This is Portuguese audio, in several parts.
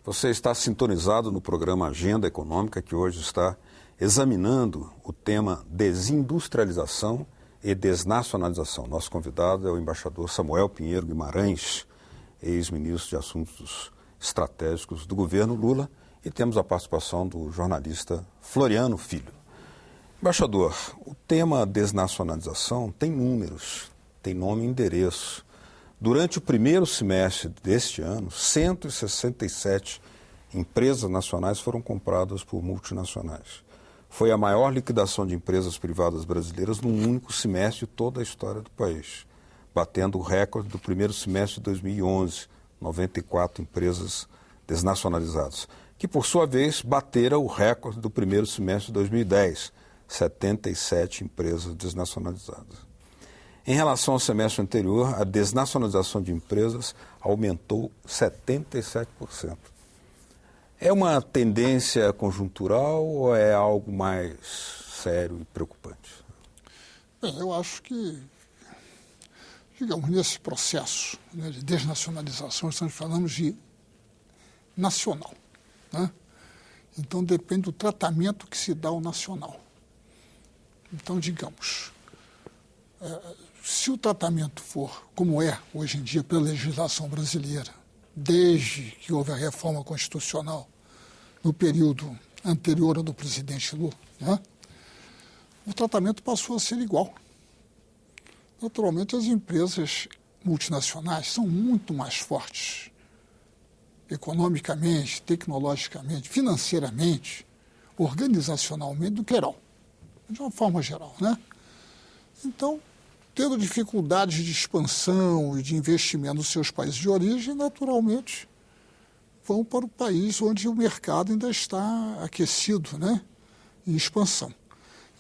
Você está sintonizado no programa Agenda Econômica, que hoje está examinando o tema desindustrialização e desnacionalização. Nosso convidado é o embaixador Samuel Pinheiro Guimarães, ex-ministro de Assuntos Estratégicos do governo Lula, e temos a participação do jornalista Floriano Filho. Embaixador, o tema desnacionalização tem números, tem nome e endereço. Durante o primeiro semestre deste ano, 167 empresas nacionais foram compradas por multinacionais. Foi a maior liquidação de empresas privadas brasileiras num único semestre de toda a história do país, batendo o recorde do primeiro semestre de 2011, 94 empresas desnacionalizadas, que por sua vez bateram o recorde do primeiro semestre de 2010, 77 empresas desnacionalizadas. Em relação ao semestre anterior, a desnacionalização de empresas aumentou 77%. É uma tendência conjuntural ou é algo mais sério e preocupante? Bem, eu acho que, digamos, nesse processo, né, de desnacionalização, estamos falando de nacional, né? Então depende do tratamento que se dá ao nacional. Então, digamos, se o tratamento for como é hoje em dia pela legislação brasileira, desde que houve a reforma constitucional no período anterior ao do presidente Lula, né, o tratamento passou a ser igual. Naturalmente, as empresas multinacionais são muito mais fortes economicamente, tecnologicamente, financeiramente, organizacionalmente do que eram, de uma forma geral, né? Então, tendo dificuldades de expansão e de investimento nos seus países de origem, naturalmente vão para o país onde o mercado ainda está aquecido, né, em expansão.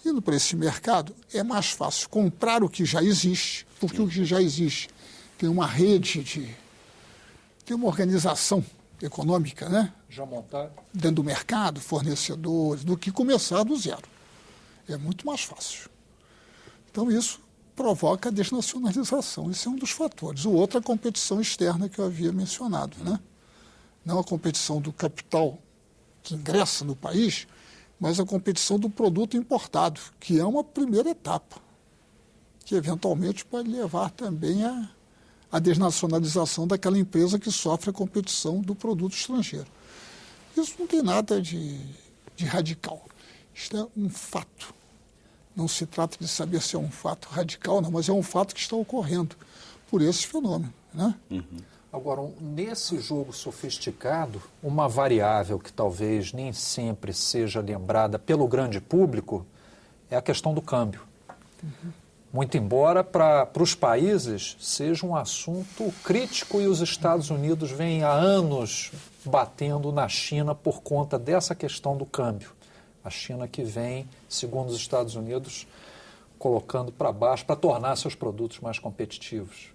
Indo para esse mercado, é mais fácil comprar o que já existe, porque o que já existe tem uma rede, tem uma organização econômica, né, já montada dentro do mercado, fornecedores, do que começar do zero. É muito mais fácil. Então, isso provoca a desnacionalização. Esse é um dos fatores. O outro é a competição externa que eu havia mencionado, né? Não a competição do capital que ingressa no país, mas a competição do produto importado, que é uma primeira etapa, que eventualmente pode levar também à desnacionalização daquela empresa que sofre a competição do produto estrangeiro. Isso não tem nada de radical. Isto é um fato. Não se trata de saber se é um fato radical, não, mas é um fato que está ocorrendo por esse fenômeno, né? Agora, nesse jogo sofisticado, uma variável que talvez nem sempre seja lembrada pelo grande público é a questão do câmbio. Muito embora para os países seja um assunto crítico e os Estados Unidos vêm há anos batendo na China por conta dessa questão do câmbio. A China que vem, segundo os Estados Unidos, colocando para baixo para tornar seus produtos mais competitivos.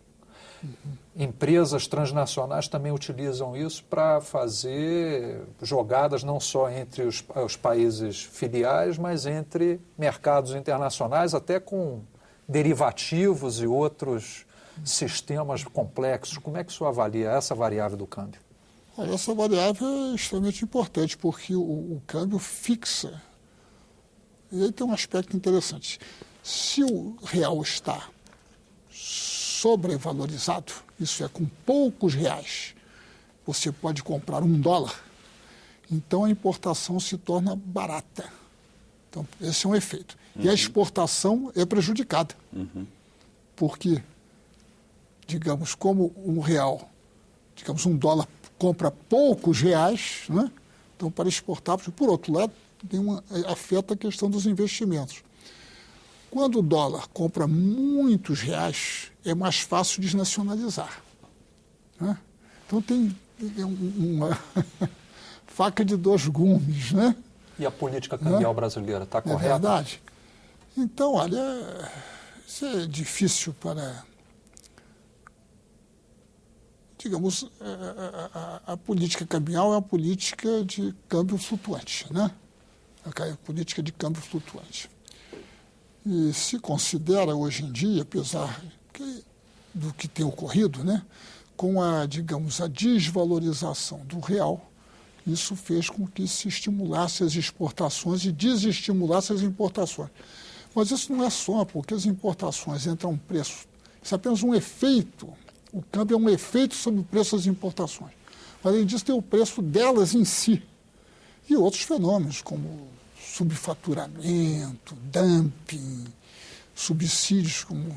Empresas transnacionais também utilizam isso para fazer jogadas não só entre os países filiais, mas entre mercados internacionais, até com derivativos e outros sistemas complexos. Como é que o senhor avalia essa variável do câmbio? Essa variável é extremamente importante, porque o câmbio fixa. E aí tem um aspecto interessante. Se o real está sobrevalorizado, isso é, com poucos reais, você pode comprar $1, então a importação se torna barata. Então, esse é um efeito. E a exportação é prejudicada. Porque, digamos, como digamos, $1 compra poucos reais, né? Então, para exportar, por outro lado, afeta a questão dos investimentos. Quando o dólar compra muitos reais, é mais fácil desnacionalizar, né? Então, tem uma faca de dois gumes, né? E a política cambial brasileira está correta? É verdade. Então, olha, isso é difícil para... Digamos, a política cambial é uma política de câmbio flutuante, né? A política de câmbio flutuante. E se considera hoje em dia, apesar do que tem ocorrido, né, com a, digamos, a desvalorização do real, Isso fez com que se estimulasse as exportações e desestimulasse as importações. Mas isso não é só, porque as importações entram a um preço. Isso é apenas um efeito. O câmbio é um efeito sobre o preço das importações. Mas, além disso, tem o preço delas em si. E outros fenômenos, como subfaturamento, dumping, subsídios, como...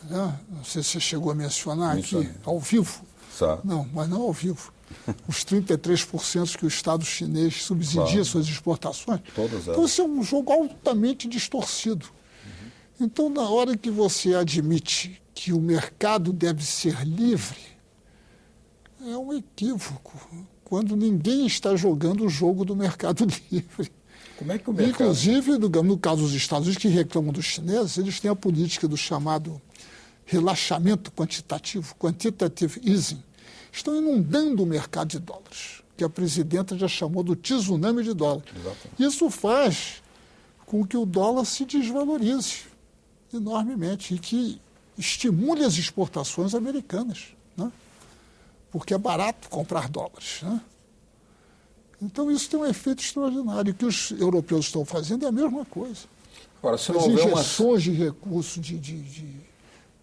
né? Não sei se você chegou a mencionar aqui, ao vivo. Não, mas não ao vivo. Os 33% que o Estado chinês subsidia suas exportações. Então, isso é um jogo altamente distorcido. Então, na hora que você admite que o mercado deve ser livre, é um equívoco, quando ninguém está jogando o jogo do mercado livre. Como é que o mercado... Inclusive, no caso dos Estados Unidos, que reclamam dos chineses, eles têm a política do chamado relaxamento quantitativo, quantitative easing. Estão inundando o mercado de dólares, que a presidenta já chamou do tsunami de dólares. Isso faz com que o dólar se desvalorize enormemente e que estimule as exportações americanas, né? Porque é barato comprar dólares, né? Então, isso tem um efeito extraordinário. O que os europeus estão fazendo é a mesma coisa. Agora, se não as houver injeções de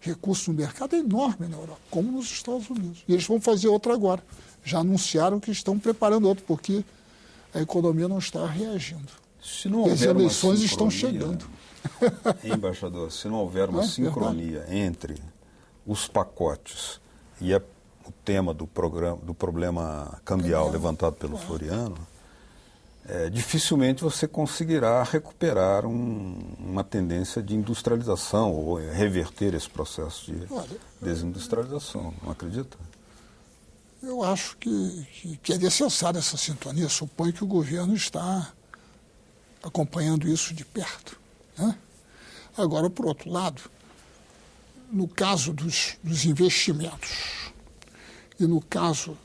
recursos no mercado é enorme na Europa, como nos Estados Unidos. E eles vão fazer outra agora. Já anunciaram que estão preparando outro, porque a economia não está reagindo. Se não houver as eleições estão chegando. Embaixador, se não houver uma sincronia entre os pacotes e o tema do problema cambial levantado pelo Floriano, dificilmente você conseguirá recuperar uma tendência de industrialização ou reverter esse processo de desindustrialização, não acredita? Eu acho que é necessária essa sintonia. Suponho que o governo está acompanhando isso de perto, né? Agora, por outro lado, no caso dos investimentos e no caso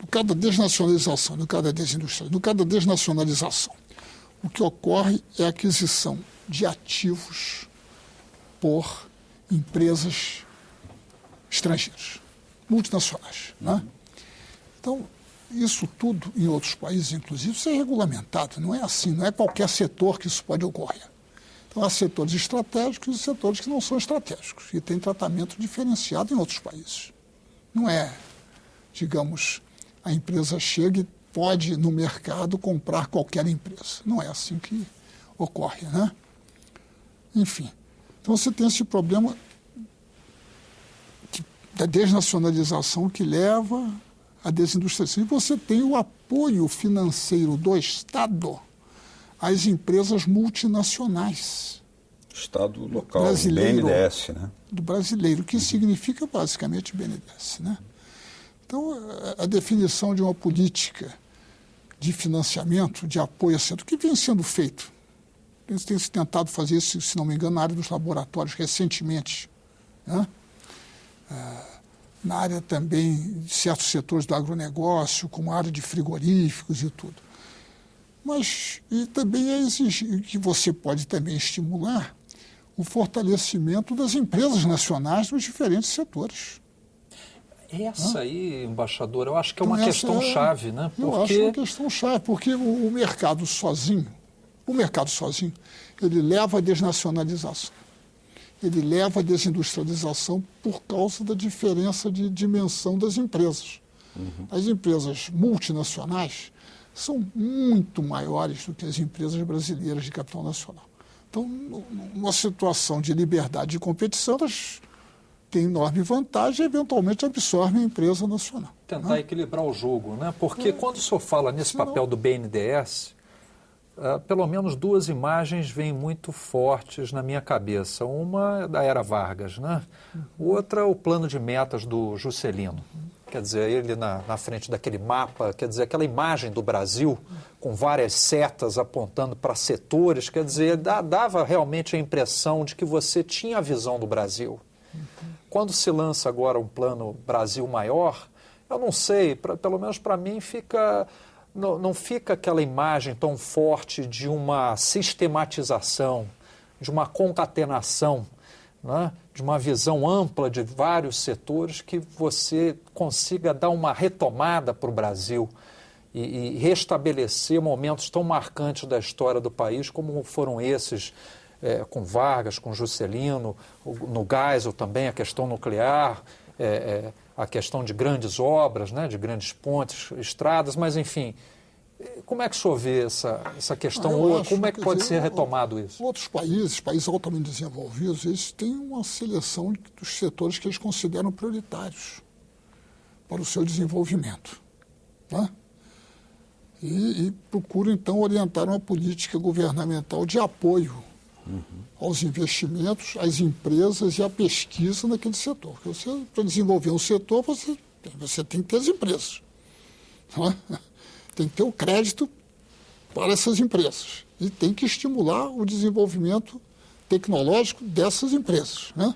da desnacionalização, no caso da desindustrialização, no caso da desnacionalização, o que ocorre é a aquisição de ativos por empresas estrangeiras, multinacionais, né? Então, isso tudo em outros países, inclusive, isso é regulamentado. Não é assim, não é qualquer setor que isso pode ocorrer. Então, há setores estratégicos e setores que não são estratégicos e tem tratamento diferenciado em outros países. Não é, digamos, a empresa chega e pode, no mercado, comprar qualquer empresa. Não é assim que ocorre, né? Enfim, então você tem esse problema da desnacionalização que leva à desindustrialização. E você tem o apoio financeiro do Estado às empresas multinacionais. Estado local, brasileiro, BNDES, né? Do brasileiro, que significa basicamente BNDES, né? Então, a definição de uma política de financiamento, de apoio a centro, que vem sendo feito. Eles têm se tentado fazer isso, se não me engano, na área dos laboratórios recentemente, né? Na área também de certos setores do agronegócio, como a área de frigoríficos e tudo. Mas e também é exigir que você pode também estimular o fortalecimento das empresas nacionais nos diferentes setores. Essa aí, embaixador, eu acho que é uma questão chave, né? Eu acho uma questão chave, porque o mercado sozinho, ele leva à desnacionalização. Ele leva à desindustrialização por causa da diferença de dimensão das empresas. As empresas multinacionais são muito maiores do que as empresas brasileiras de capital nacional. Então, numa situação de liberdade de competição, elas têm enorme vantagem e, eventualmente, absorvem a empresa nacional. Tentar equilibrar o jogo, né? Porque quando o senhor fala nesse papel do BNDES, pelo menos duas imagens vêm muito fortes na minha cabeça. Uma é da era Vargas, né? Outra é o plano de metas do Juscelino. Quer dizer, ele na frente daquele mapa, quer dizer, aquela imagem do Brasil com várias setas apontando para setores, quer dizer, dava realmente a impressão de que você tinha a visão do Brasil. Quando se lança agora um plano Brasil maior, eu não sei, pelo menos para mim não fica aquela imagem tão forte de uma sistematização, de uma concatenação, né? De uma visão ampla de vários setores que você consiga dar uma retomada para o Brasil e restabelecer momentos tão marcantes da história do país como foram esses, com Vargas, com Juscelino, no Geisel também, a questão nuclear, a questão de grandes obras, né, de grandes pontes, estradas, mas enfim, como é que o senhor vê essa questão? Como é que pode ser retomado isso? Outros países altamente desenvolvidos, eles têm uma seleção dos setores que eles consideram prioritários para o seu desenvolvimento, né? E procuram, então, orientar uma política governamental de apoio aos investimentos, às empresas e à pesquisa naquele setor. Porque para desenvolver um setor, você tem que ter as empresas, né? Tem que ter o crédito para essas empresas e tem que estimular o desenvolvimento tecnológico dessas empresas, né?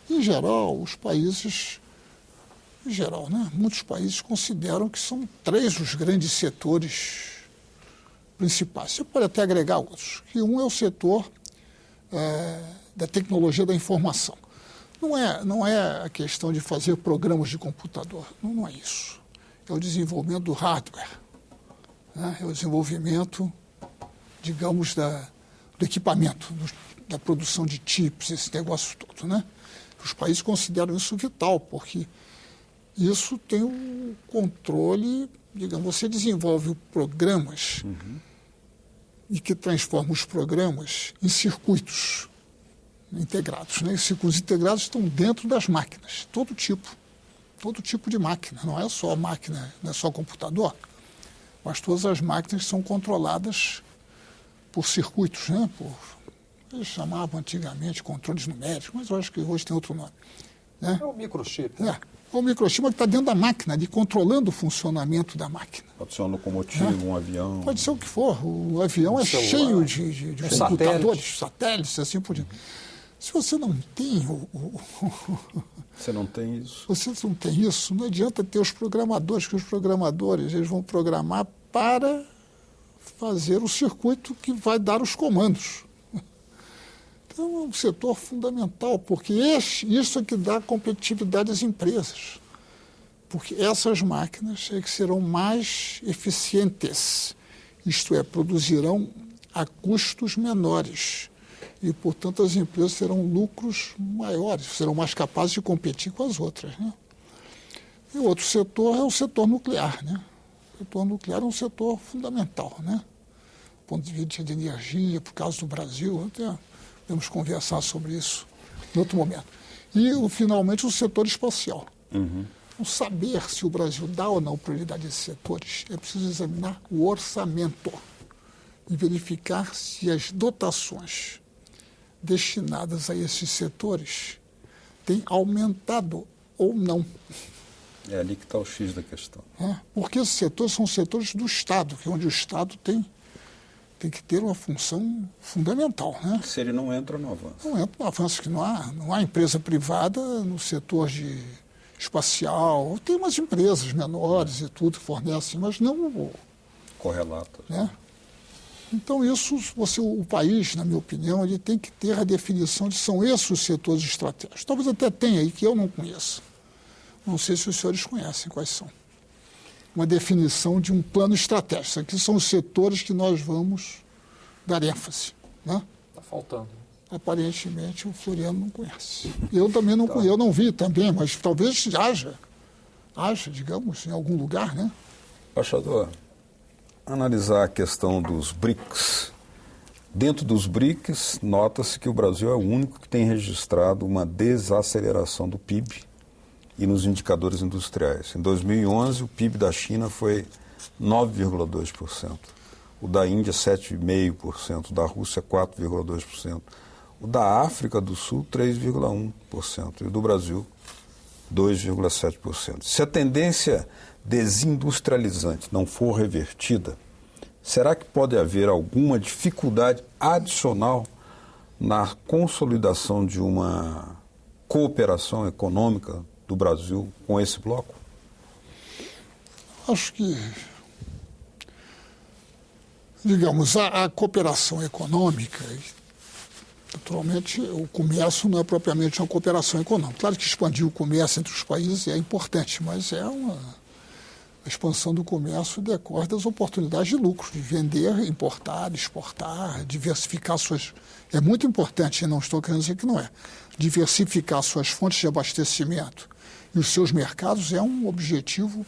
Em geral, né, muitos países consideram que são 3 os grandes setores principais. Você pode até agregar outros, que um é o setor da tecnologia da informação. Não é a questão de fazer programas de computador, não é isso. É o desenvolvimento do hardware, né? É o desenvolvimento, digamos, do equipamento, da produção de chips, esse negócio todo, né? Os países consideram isso vital, porque isso tem um controle, digamos, você desenvolve programas e que transforma os programas em circuitos integrados, né? Os circuitos integrados estão dentro das máquinas, todo tipo de máquina, não é só máquina, não é só computador, mas todas as máquinas são controladas por circuitos, né? Eles chamavam antigamente controles numéricos, mas eu acho que hoje tem outro nome, né? É o microchip. O microchip que está dentro da máquina, controlando o funcionamento da máquina. Pode ser uma locomotiva, um avião. Pode ser o que for. O avião cheio de computadores, satélites, assim por diante. Se você não tem Você não tem isso? Você não tem isso, não adianta ter os programadores, que os programadores eles vão programar para fazer o circuito que vai dar os comandos. Então, é um setor fundamental, porque isso é que dá competitividade às empresas. Porque essas máquinas é que serão mais eficientes, isto é, produzirão a custos menores. E, portanto, as empresas terão lucros maiores, serão mais capazes de competir com as outras, né? E o outro setor é o setor nuclear, né? O setor nuclear é um setor fundamental, né? Do ponto de vista de energia, por causa do Brasil, até podemos conversar sobre isso em outro momento. E, finalmente, o setor espacial. Então, saber se o Brasil dá ou não prioridade a esses setores, é preciso examinar o orçamento e verificar se as dotações destinadas a esses setores têm aumentado ou não. É ali que está o X da questão. Porque esses setores são setores do Estado, que é onde o Estado tem que ter uma função fundamental, né? Se ele não entra, não avança. Não entra no avanço, que não há empresa privada no setor espacial. Tem umas empresas menores e tudo que fornecem, mas não correlatas. Né? Então, o país, na minha opinião, ele tem que ter a definição de são esses os setores estratégicos. Talvez até tenha aí, que eu não conheço. Não sei se os senhores conhecem quais são. Uma definição de um plano estratégico. Isso aqui são os setores que nós vamos dar ênfase, né? Está faltando. Aparentemente, o Floriano não conhece. Eu também não conheço. Eu não vi também, mas talvez haja, digamos, em algum lugar, né? Embaixador, analisar a questão dos BRICS. Dentro dos BRICS, nota-se que o Brasil é o único que tem registrado uma desaceleração do PIB e nos indicadores industriais. Em 2011, o PIB da China foi 9,2%, o da Índia 7,5%, o da Rússia 4,2%, o da África do Sul 3,1% e o do Brasil 2,7%. Se a tendência desindustrializante não for revertida, será que pode haver alguma dificuldade adicional na consolidação de uma cooperação econômica do Brasil com esse bloco? Acho que, digamos, a cooperação econômica, naturalmente, o comércio não é propriamente uma cooperação econômica. Claro que expandir o comércio entre os países é importante, mas A expansão do comércio decorre das oportunidades de lucro, de vender, importar, exportar, diversificar suas... É muito importante, não estou querendo dizer que não é. Diversificar suas fontes de abastecimento e os seus mercados é um objetivo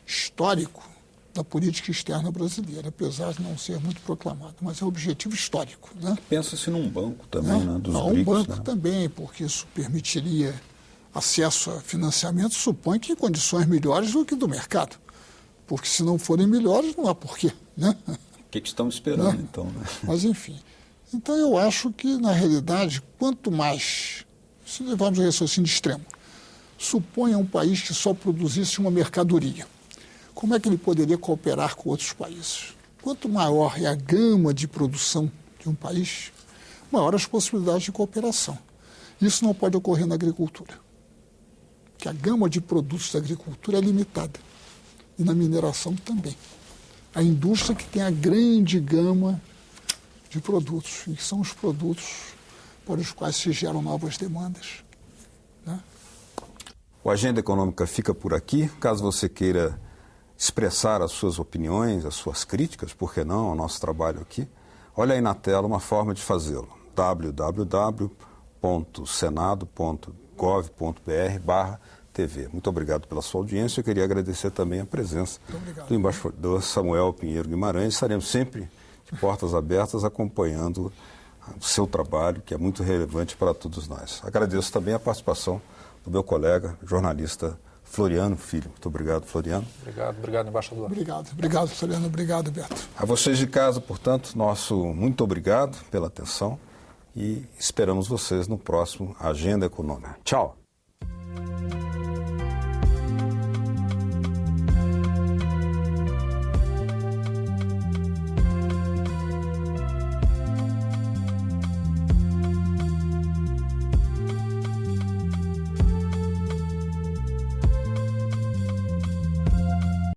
histórico da política externa brasileira, apesar de não ser muito proclamado, mas é um objetivo histórico. Né? Pensa-se num banco também, né? Dos Não, BRICS, um banco né? também, porque isso permitiria acesso a financiamento, supõe que em condições melhores do que do mercado. Porque se não forem melhores, não há porquê. Né? O que estão esperando, Né? então? Né? Mas, enfim. Então, eu acho que, na realidade, quanto mais, se levarmos o raciocínio extremo, suponha um país que só produzisse uma mercadoria, como é que ele poderia cooperar com outros países? Quanto maior é a gama de produção de um país, maior as possibilidades de cooperação. Isso não pode ocorrer na agricultura, porque a gama de produtos da agricultura é limitada. E na mineração também. A indústria que tem a grande gama de produtos, e são os produtos para os quais se geram novas demandas. Né? O Agenda Econômica fica por aqui. Caso você queira expressar as suas opiniões, as suas críticas, por que não, ao nosso trabalho aqui, olha aí na tela uma forma de fazê-lo. www.senado.gov.br/TV. Muito obrigado pela sua audiência. Eu queria agradecer também a presença do embaixador Samuel Pinheiro Guimarães. Estaremos sempre de portas abertas acompanhando o seu trabalho, que é muito relevante para todos nós. Agradeço também a participação do meu colega, jornalista Floriano Filho. Muito obrigado, Floriano. Obrigado, embaixador. Obrigado, Floriano. Obrigado, Beto. A vocês de casa, portanto, nosso muito obrigado pela atenção e esperamos vocês no próximo Agenda Econômica. Tchau!